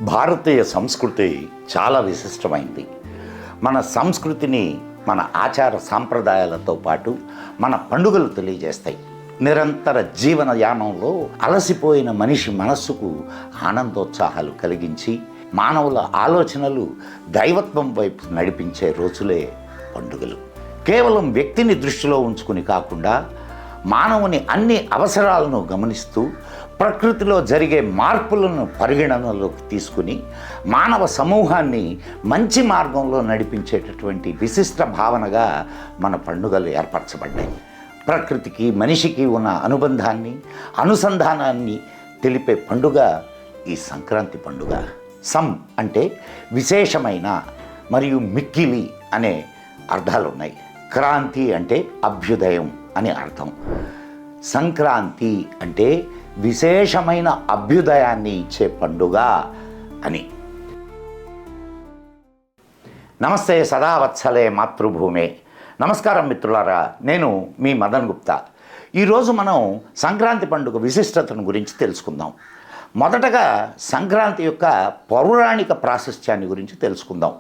భారతీయ సంస్కృతి చాలా విశిష్టమైంది. మన సంస్కృతిని మన ఆచార సాంప్రదాయాలతో పాటు మన పండుగలు తెలియజేస్తాయి. నిరంతర జీవన యానంలో అలసిపోయిన మనిషి మనస్సుకు ఆనందోత్సాహాలు కలిగించి మానవుల ఆలోచనలు దైవత్వం వైపు నడిపించే రోజులే పండుగలు. కేవలం వ్యక్తిని దృష్టిలో ఉంచుకుని కాకుండా మానవుని అన్ని అవసరాలను గమనిస్తూ ప్రకృతిలో జరిగే మార్పులను పరిగణనలోకి తీసుకుని మానవ సమూహాన్ని మంచి మార్గంలో నడిపించేటటువంటి విశిష్ట భావనగా మన పండుగలు ఏర్పరచబడ్డాయి. ప్రకృతికి మనిషికి ఉన్న అనుసంధానాన్ని తెలిపే పండుగ ఈ సంక్రాంతి పండుగ. సం అంటే విశేషమైన మరియు మిక్కిలి అనే అర్థాలు ఉన్నాయి. క్రాంతి అంటే అభ్యుదయం అని అర్థం. సంక్రాంతి అంటే విశేషమైన అభ్యుదయాన్ని ఇచ్చే పండుగ అని. నమస్తే సదావత్సలే మాతృభూమే. నమస్కారం మిత్రులారా, నేను మీ మదన్ గుప్తా. ఈరోజు మనం సంక్రాంతి పండుగ విశిష్టతను గురించి తెలుసుకుందాం. మొదటగా సంక్రాంతి యొక్క పౌరాణిక ప్రాశస్త్యాన్ని గురించి తెలుసుకుందాం.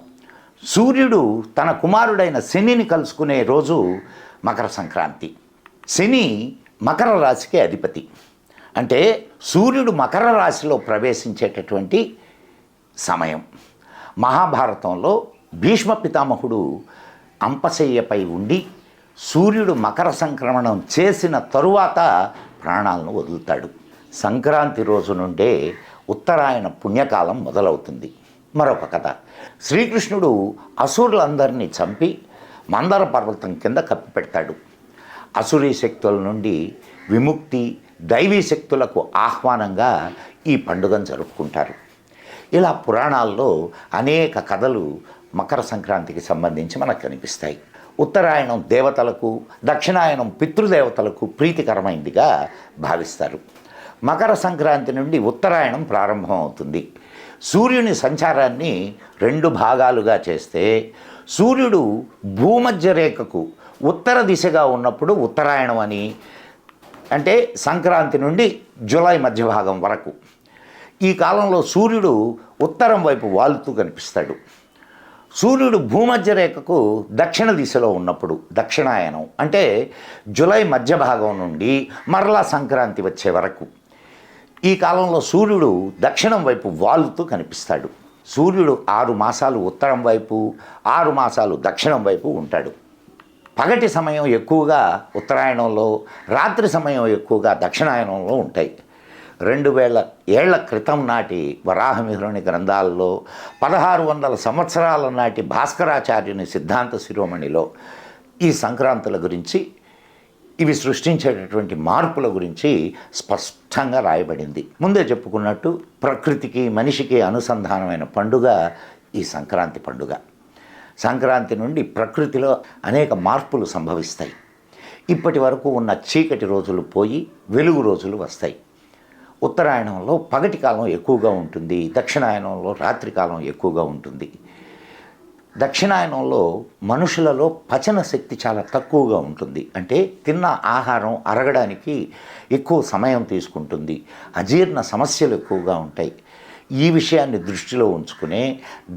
సూర్యుడు తన కుమారుడైన శనిని కలుసుకునే రోజు మకర సంక్రాంతి. శని మకర రాశికి అధిపతి. అంటే సూర్యుడు మకర రాశిలో ప్రవేశించేటటువంటి సమయం. మహాభారతంలో భీష్మ పితామహుడు అంపశయ్యపై ఉండి సూర్యుడు మకర సంక్రమణం చేసిన తరువాత ప్రాణాలను వదులుతాడు. సంక్రాంతి రోజు నుండే ఉత్తరాయణ పుణ్యకాలం మొదలవుతుంది. మరొక కథ. శ్రీకృష్ణుడు అసురులందరినీ చంపి మందర పర్వతం కింద కప్పిపెడతాడు. అసురీ శక్తుల నుండి విముక్తి, దైవీ శక్తులకు ఆహ్వానంగా ఈ పండుగను జరుపుకుంటారు. ఇలా పురాణాల్లో అనేక కథలు మకర సంక్రాంతికి సంబంధించి మనకు కనిపిస్తాయి. ఉత్తరాయణం దేవతలకు, దక్షిణాయనం పితృదేవతలకు ప్రీతికరమైందిగా భావిస్తారు. మకర సంక్రాంతి నుండి ఉత్తరాయణం ప్రారంభం అవుతుంది. సూర్యుని సంచారాన్ని 2 భాగాలుగా చేస్తే సూర్యుడు భూమధ్య రేఖకు ఉత్తర దిశగా ఉన్నప్పుడు ఉత్తరాయణం అని, అంటే సంక్రాంతి నుండి జూలై మధ్య భాగం వరకు. ఈ కాలంలో సూర్యుడు ఉత్తరం వైపు వాలుతూ కనిపిస్తాడు. సూర్యుడు భూమధ్య రేఖకు దక్షిణ దిశలో ఉన్నప్పుడు దక్షిణాయనం, అంటే జూలై మధ్య భాగం నుండి మరలా సంక్రాంతి వచ్చే వరకు. ఈ కాలంలో సూర్యుడు దక్షిణం వైపు వాలుతూ కనిపిస్తాడు. సూర్యుడు 6 మాసాలు ఉత్తరం వైపు, 6 మాసాలు దక్షిణం వైపు ఉంటాడు. పగటి సమయం ఎక్కువగా ఉత్తరాయణంలో, రాత్రి సమయం ఎక్కువగా దక్షిణాయనంలో ఉంటాయి. 2000 ఏళ్ల క్రితం నాటి వరాహమిహిరుని గ్రంథాల్లో, 1600 సంవత్సరాల నాటి భాస్కరాచార్యుని సిద్ధాంత శిరోమణిలో ఈ సంక్రాంతుల గురించి, ఇవి సృష్టించేటటువంటి మార్పుల గురించి స్పష్టంగా రాయబడింది. ముందే చెప్పుకున్నట్టు ప్రకృతికి మనిషికి అనుసంధానమైన పండుగ ఈ సంక్రాంతి పండుగ. సంక్రాంతి నుండి ప్రకృతిలో అనేక మార్పులు సంభవిస్తాయి. ఇప్పటి వరకు ఉన్న చీకటి రోజులు పోయి వెలుగు రోజులు వస్తాయి. ఉత్తరాయణంలో పగటి కాలం ఎక్కువగా ఉంటుంది, దక్షిణాయనంలో రాత్రికాలం ఎక్కువగా ఉంటుంది. దక్షిణాయనంలో మనుషులలో పచన శక్తి చాలా తక్కువగా ఉంటుంది. అంటే తిన్న ఆహారం అరగడానికి ఎక్కువ సమయం తీసుకుంటుంది, అజీర్ణ సమస్యలు ఎక్కువగా ఉంటాయి. ఈ విషయాన్ని దృష్టిలో ఉంచుకునే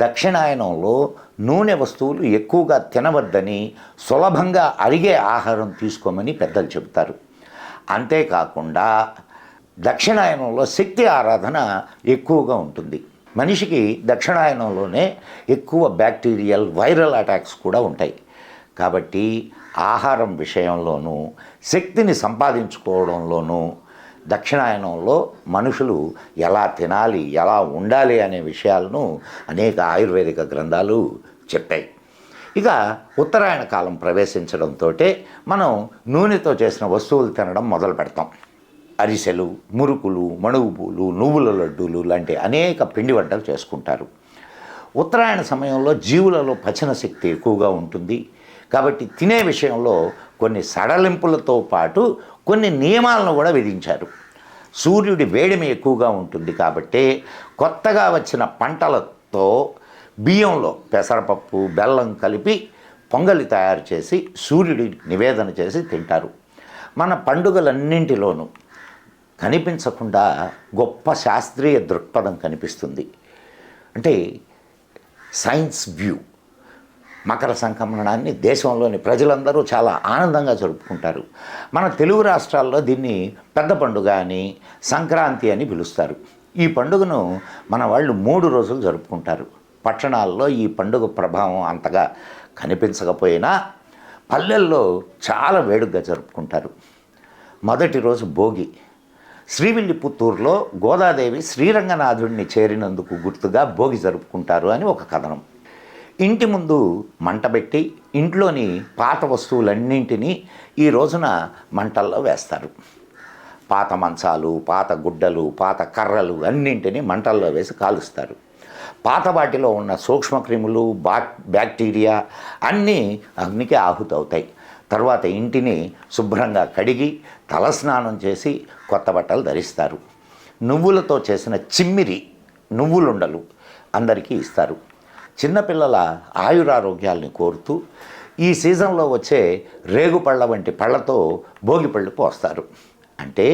దక్షిణాయనంలో నూనె వస్తువులు ఎక్కువగా తినవద్దని, సులభంగా అరిగే ఆహారం తీసుకోమని పెద్దలు చెబుతారు. అంతేకాకుండా దక్షిణాయనంలో శక్తి ఆరాధన ఎక్కువగా ఉంటుంది. మనిషికి దక్షిణాయనంలోనే ఎక్కువ బ్యాక్టీరియల్, వైరల్ అటాక్స్ కూడా ఉంటాయి. కాబట్టి ఆహారం విషయంలోనూ శక్తిని సంపాదించుకోవడంలోనూ దక్షిణాయనంలో మనుషులు ఎలా తినాలి, ఎలా ఉండాలి అనే విషయాలను అనేక ఆయుర్వేదిక గ్రంథాలు చెప్పాయి. ఇక ఉత్తరాయణ కాలం ప్రవేశించడంతో మనం నూనెతో చేసిన వస్తువులు తినడం మొదలు పెడతాం. అరిసెలు, మురుకులు, మణుగుపూలు, నువ్వుల లడ్డూలు లాంటి అనేక పిండి వంటలు చేసుకుంటారు. ఉత్తరాయణ సమయంలో జీవులలో పచన శక్తి ఎక్కువగా ఉంటుంది. కాబట్టి తినే విషయంలో కొన్ని సడలింపులతో పాటు కొన్ని నియమాలను కూడా విధించారు. సూర్యుడి వేడిమి ఎక్కువగా ఉంటుంది కాబట్టి కొత్తగా వచ్చిన పంటలతో బియ్యంలో పెసరపప్పు, బెల్లం కలిపి పొంగలి తయారు చేసి సూర్యుడి నివేదన చేసి తింటారు. మన పండుగలన్నింటిలోనూ కనిపించకుండా గొప్ప శాస్త్రీయ దృక్పథం కనిపిస్తుంది. అంటే సైన్స్ వ్యూ. మకర సంక్రమణాన్ని దేశంలోని ప్రజలందరూ చాలా ఆనందంగా జరుపుకుంటారు. మన తెలుగు రాష్ట్రాల్లో దీన్ని పెద్ద పండుగ అని, సంక్రాంతి అని పిలుస్తారు. ఈ పండుగను మన వాళ్ళు 3 రోజులు జరుపుకుంటారు. పట్టణాల్లో ఈ పండుగ ప్రభావం అంతగా కనిపించకపోయినా పల్లెల్లో చాలా వేడుకగా జరుపుకుంటారు. మొదటి రోజు భోగి. శ్రీవిల్లిపుత్తూరులో గోదాదేవి శ్రీరంగనాథుడిని చేరినందుకు గుర్తుగా భోగి జరుపుకుంటారు అని ఒక కథనం. ఇంటి ముందు మంట పెట్టి ఇంట్లోని పాత వస్తువులన్నింటినీ ఈ రోజున మంటల్లో వేస్తారు. పాత మంచాలు, పాత గుడ్డలు, పాత కర్రలు అన్నింటినీ మంటల్లో వేసి కాలుస్తారు. పాత వాటిలో ఉన్న సూక్ష్మక్రిములు, బ్యాక్టీరియా అన్నీ అగ్నికి ఆహుతవుతాయి. తర్వాత ఇంటిని శుభ్రంగా కడిగి తలస్నానం చేసి కొత్త బట్టలు ధరిస్తారు. నువ్వులతో చేసిన చిమ్మిరి, నువ్వులుండలు అందరికీ ఇస్తారు. చిన్నపిల్లల ఆయురారోగ్యాల్ని కోరుతూ ఈ సీజన్లో వచ్చే రేగుపళ్ళ వంటి పళ్ళతో భోగిపళ్ళు పోస్తారు. అంటే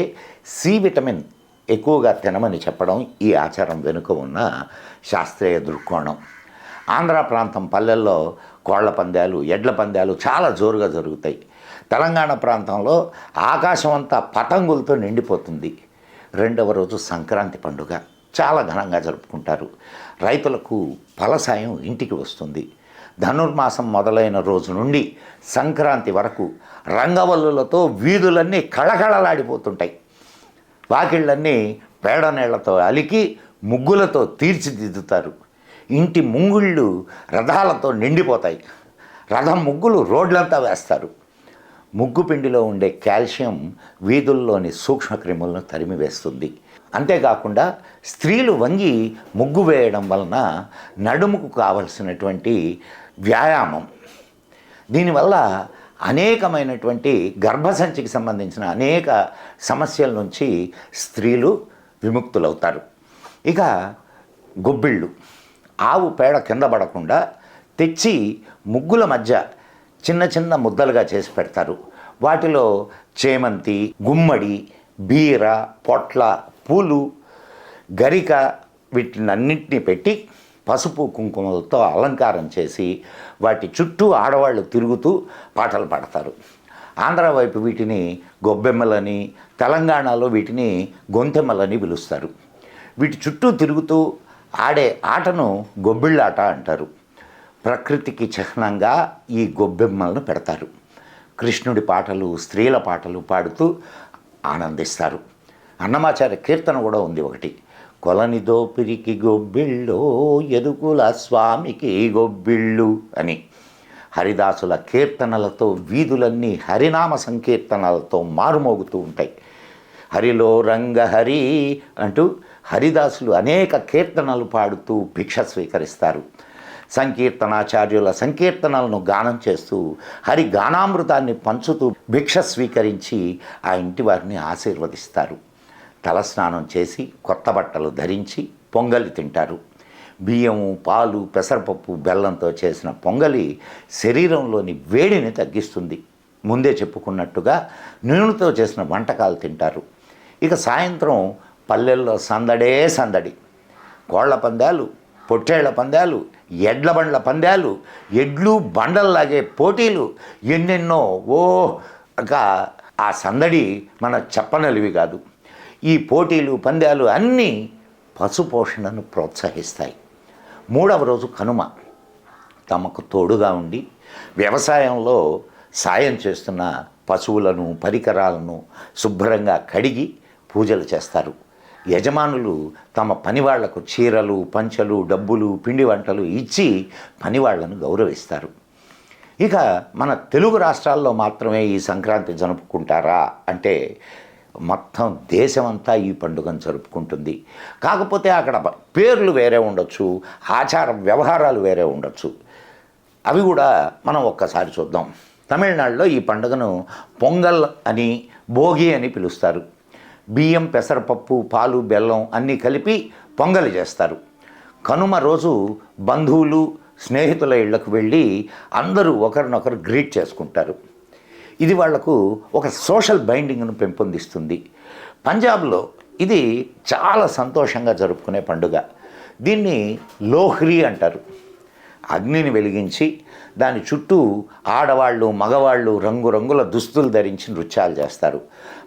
సి విటమిన్ ఎక్కువగా తినమని చెప్పడం ఈ ఆచారం వెనుక ఉన్న శాస్త్రీయ దృక్కోణం. ఆంధ్ర ప్రాంతం పల్లెల్లో కోళ్ల పందాలు, ఎడ్ల పందాలు చాలా జోరుగా జరుగుతాయి. తెలంగాణ ప్రాంతంలో ఆకాశం అంతా పతంగులతో నిండిపోతుంది. రెండవ రోజు సంక్రాంతి పండుగ చాలా ఘనంగా జరుపుకుంటారు. రైతులకు ఫలసాయం ఇంటికి వస్తుంది. ధనుర్మాసం మొదలైన రోజు నుండి సంక్రాంతి వరకు రంగవల్లులతో వీధులన్నీ కళకళలాడిపోతుంటాయి. వాకిళ్ళన్నీ పేడ నీళ్లతో అలికి ముగ్గులతో తీర్చిదిద్దుతారు. ఇంటి ముంగుళ్ళు రథాలతో నిండిపోతాయి. రథం ముగ్గులు రోడ్లంతా వేస్తారు. ముగ్గు పిండిలో ఉండే కాల్షియం వీధుల్లోని సూక్ష్మక్రిములను తరిమివేస్తుంది. అంతేకాకుండా స్త్రీలు వంగి ముగ్గు వేయడం వలన నడుముకు కావలసినటువంటి వ్యాయామం, దీనివల్ల అనేకమైనటువంటి గర్భసంచికి సంబంధించిన అనేక సమస్యల నుంచి స్త్రీలు విముక్తులవుతారు. ఇక గొబ్బిళ్ళు, ఆవు పేడ కింద పడకుండా తెచ్చి ముగ్గుల మధ్య చిన్న చిన్న ముద్దలుగా చేసి పెడతారు. వాటిలో చేమంతి, గుమ్మడి, బీర, పొట్ల, పూలు, గరిక వీటినన్నింటినీ పెట్టి పసుపు కుంకుమలతో అలంకారం చేసి వాటి చుట్టూ ఆడవాళ్ళు తిరుగుతూ పాటలు పాడతారు. ఆంధ్ర వైపు వీటిని గొబ్బెమ్మలని, తెలంగాణలో వీటిని గొంతెమ్మలని పిలుస్తారు. వీటి చుట్టూ తిరుగుతూ ఆడే ఆటను గొబ్బిళ్ళాట అంటారు. ప్రకృతికి చిహ్నంగా ఈ గొబ్బెమ్మలను పెడతారు. కృష్ణుడి పాటలు, స్త్రీల పాటలు పాడుతూ ఆనందిస్తారు. అన్నమాచార్య కీర్తన కూడా ఉంది ఒకటి. కొలని దోపిరికి గొబ్బిళ్ళో, ఎదుకుల స్వామికి గొబ్బిళ్ళు అని. హరిదాసుల కీర్తనలతో వీధులన్నీ హరినామ సంకీర్తనలతో మారుమోగుతూ ఉంటాయి. హరిలో రంగహరి అంటూ హరిదాసులు అనేక కీర్తనలు పాడుతూ భిక్ష స్వీకరిస్తారు. సంకీర్తనాచార్యుల సంకీర్తనలను గానం చేస్తూ హరి గానామృతాన్ని పంచుతూ భిక్ష స్వీకరించి ఆ ఇంటి వారిని ఆశీర్వదిస్తారు. తలస్నానం చేసి కొత్త బట్టలు ధరించి పొంగలి తింటారు. బియ్యము, పాలు, పెసరపప్పు, బెల్లంతో చేసిన పొంగలి శరీరంలోని వేడిని తగ్గిస్తుంది. ముందే చెప్పుకున్నట్టుగా నూనెతో చేసిన వంటకాలు తింటారు. ఇక సాయంత్రం పల్లెల్లో సందడే సందడి. కోళ్ల పందాలు, పొట్టేళ్ల పందాలు, ఎడ్ల బండ్ల పందాలు, ఎడ్లు బండల్లాగే పోటీలు, ఎన్నెన్నో. ఆ సందడి మన చెప్పనలివి కాదు. ఈ పోటీలు, పందాలు అన్నీ పశుపోషణను ప్రోత్సహిస్తాయి. మూడవ రోజు కనుమ. తమకు తోడుగా ఉండి వ్యవసాయంలో సాయం చేస్తున్న పశువులను, పరికరాలను శుభ్రంగా కడిగి పూజలు చేస్తారు. యజమానులు తమ పనివాళ్లకు చీరలు, పంచలు, డబ్బులు, పిండి వంటలు ఇచ్చి పనివాళ్లను గౌరవిస్తారు. ఇక మన తెలుగు రాష్ట్రాల్లో మాత్రమే ఈ సంక్రాంతి జరుపుకుంటారా అంటే మొత్తం దేశమంతా ఈ పండుగను జరుపుకుంటుంది. కాకపోతే అక్కడ పేర్లు వేరే ఉండొచ్చు, ఆచార వ్యవహారాలు వేరే ఉండొచ్చు. అవి కూడా మనం ఒక్కసారి చూద్దాం. తమిళనాడులో ఈ పండుగను పొంగల్ అని, భోగి అని పిలుస్తారు. బియ్యం, పెసరపప్పు, పాలు, బెల్లం అన్నీ కలిపి పొంగలి చేస్తారు. కనుమ రోజు బంధువులు, స్నేహితుల ఇళ్లకు వెళ్ళి అందరూ ఒకరినొకరు గ్రీట్ చేసుకుంటారు. ఇది వాళ్లకు ఒక సోషల్ బైండింగ్ను పెంపొందిస్తుంది. పంజాబ్లో ఇది చాలా సంతోషంగా జరుపుకునే పండుగ. దీన్ని లోహ్రీ అంటారు. అగ్నిని వెలిగించి దాని చుట్టూ ఆడవాళ్ళు మగవాళ్ళు రంగురంగుల దుస్తులు ధరించి నృత్యాలు చేస్తారు.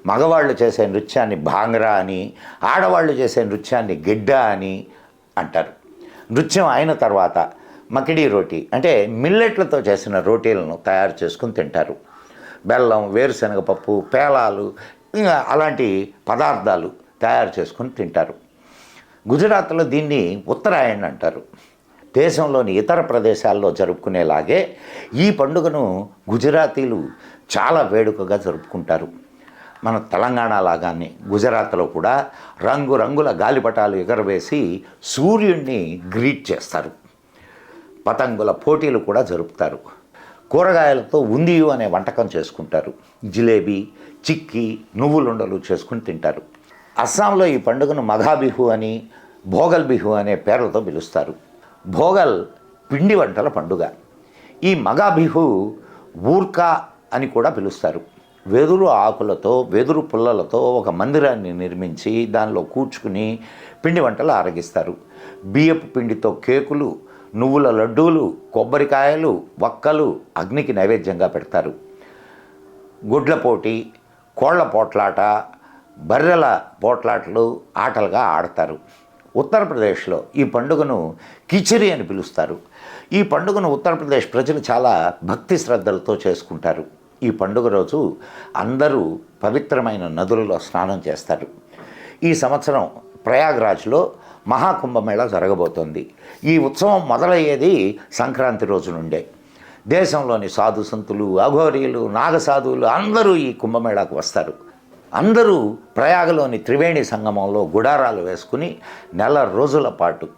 మగవాళ్ళు చేసే నృత్యాన్ని భాంగ్రా అని, ఆడవాళ్ళు చేసే నృత్యాన్ని గిడ్డా అని అంటారు. నృత్యం అయిన తర్వాత మకిడి రోటీ అంటే మిల్లెట్లతో చేసిన రోటీలను తయారు చేసుకుని తింటారు. బెల్లం, వేరుశనగ పప్పు, పేలాలు ఇంకా అలాంటి పదార్థాలు తయారు చేసుకుని తింటారు. గుజరాత్లో దీన్ని ఉత్తరాయణ్ అంటారు. దేశంలోని ఇతర ప్రదేశాల్లో జరుపుకునేలాగే ఈ పండుగను గుజరాతీలు చాలా వేడుకగా జరుపుకుంటారు. మన తెలంగాణ లాగానే గుజరాత్లో కూడా రంగురంగుల గాలిపటాలు ఎగరవేసి సూర్యుడిని గ్రీట్ చేస్తారు. పతంగుల పోటీలు కూడా జరుపుతారు. కూరగాయలతో ఉందియు అనే వంటకం చేసుకుంటారు. జిలేబీ, చిక్కీ, నువ్వులుండలు చేసుకుని తింటారు. అస్సాంలో ఈ పండుగను మఘా బిహు అని, భోగల్ బిహు అనే పేర్లతో పిలుస్తారు. భోగల్ పిండి వంటల పండుగ. ఈ మఘా బిహు ఊర్కా అని కూడా పిలుస్తారు. వెదురు ఆకులతో, వెదురు పుల్లలతో ఒక మందిరాన్ని నిర్మించి దానిలో కూర్చుకుని పిండి వంటలు ఆరగిస్తారు. బియ్యపు పిండితో కేకులు, నువ్వుల లడ్డూలు, కొబ్బరికాయలు, వక్కలు అగ్నికి నైవేద్యంగా పెడతారు. గుడ్ల పోటీ, కోళ్ల పోట్లాట, బర్రెల పోట్లాటలు ఆటలుగా ఆడతారు. ఉత్తరప్రదేశ్లో ఈ పండుగను కిచిరి అని పిలుస్తారు. ఈ పండుగను ఉత్తరప్రదేశ్ ప్రజలు చాలా భక్తి శ్రద్ధలతో చేసుకుంటారు. ఈ పండుగ రోజు అందరూ పవిత్రమైన నదులలో స్నానం చేస్తారు. ఈ సంవత్సరం ప్రయాగ్రాజ్లో మహాకుంభమేళా జరగబోతోంది. ఈ ఉత్సవం మొదలయ్యేది సంక్రాంతి రోజు నుండే. దేశంలోని సాధు సంతులు, అఘోరీలు, నాగసాధువులు అందరూ ఈ కుంభమేళాకు వస్తారు. అందరూ ప్రయాగలోని త్రివేణి సంగమంలో గుడారాలు వేసుకుని నెల రోజుల పాటు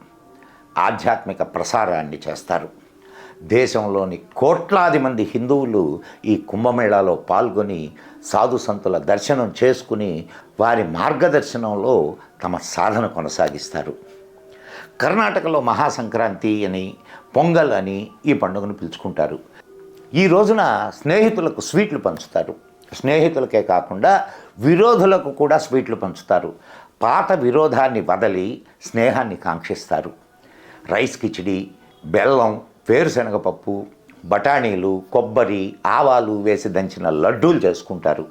ఆధ్యాత్మిక ప్రసారాన్ని చేస్తారు. దేశంలోని కోట్లాది మంది హిందువులు ఈ కుంభమేళాలో పాల్గొని సాధు సంతుల దర్శనం చేసుకుని వారి మార్గదర్శనంలో తమ సాధన కొనసాగిస్తారు. కర్ణాటకలో మహాసంక్రాంతి అని, పొంగల్ అని ఈ పండుగను పిలుచుకుంటారు. ఈ రోజున స్నేహితులకు స్వీట్లు పంచుతారు. స్నేహితులకే కాకుండా విరోధులకు కూడా స్వీట్లు పంచుతారు. పాత విరోధాన్ని వదలి స్నేహాన్ని కాంక్షిస్తారు. రైస్ కిచిడి, బెల్లం, వేరుశనగపప్పు, బఠానీలు, కొబ్బరి, ఆవాలు వేసి దంచిన లడ్డూలు చేసుకుంటారు.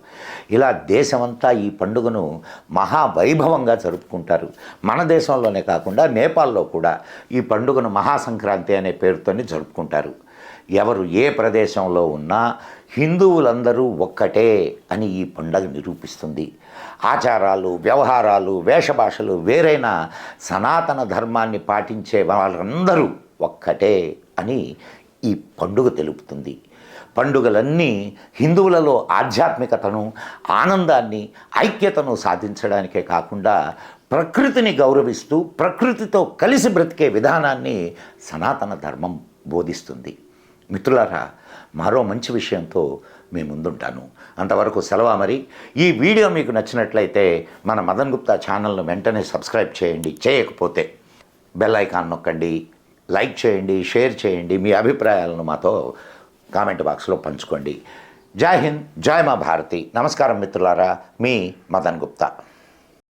ఇలా దేశమంతా ఈ పండుగను మహావైభవంగా జరుపుకుంటారు. మన దేశంలోనే కాకుండా నేపాల్లో కూడా ఈ పండుగను మహాసంక్రాంతి అనే పేరుతోనే జరుపుకుంటారు. ఎవరు ఏ ప్రదేశంలో ఉన్నా హిందువులందరూ ఒక్కటే అని ఈ పండుగ నిరూపిస్తుంది. ఆచారాలు, వ్యవహారాలు, వేషభాషలు వేరైన సనాతన ధర్మాన్ని పాటించే వాళ్ళందరూ ఒక్కటే అని ఈ పండుగ తెలుపుతుంది. పండుగలన్నీ హిందువులలో ఆధ్యాత్మికతను, ఆనందాన్ని, ఐక్యతను సాధించడానికే కాకుండా ప్రకృతిని గౌరవిస్తూ ప్రకృతితో కలిసి బ్రతికే విధానాన్ని సనాతన ధర్మం బోధిస్తుంది. మిత్రులారా, మరో మంచి విషయంతో మీ ముందుంటాను. అంతవరకు సెలవు. మరి ఈ వీడియో మీకు నచ్చినట్లయితే మన మదన్ గుప్తా ఛానల్ను వెంటనే సబ్స్క్రైబ్ చేయండి. చేయకపోతే బెల్ ఐకాన్ నొక్కండి, లైక్ చేయండి, షేర్ చేయండి. మీ అభిప్రాయాలను మాతో కామెంట్ బాక్స్లో పంచుకోండి. జై హింద్, జై మా భారతి. నమస్కారం మిత్రులారా, మీ మదన్ గుప్తా.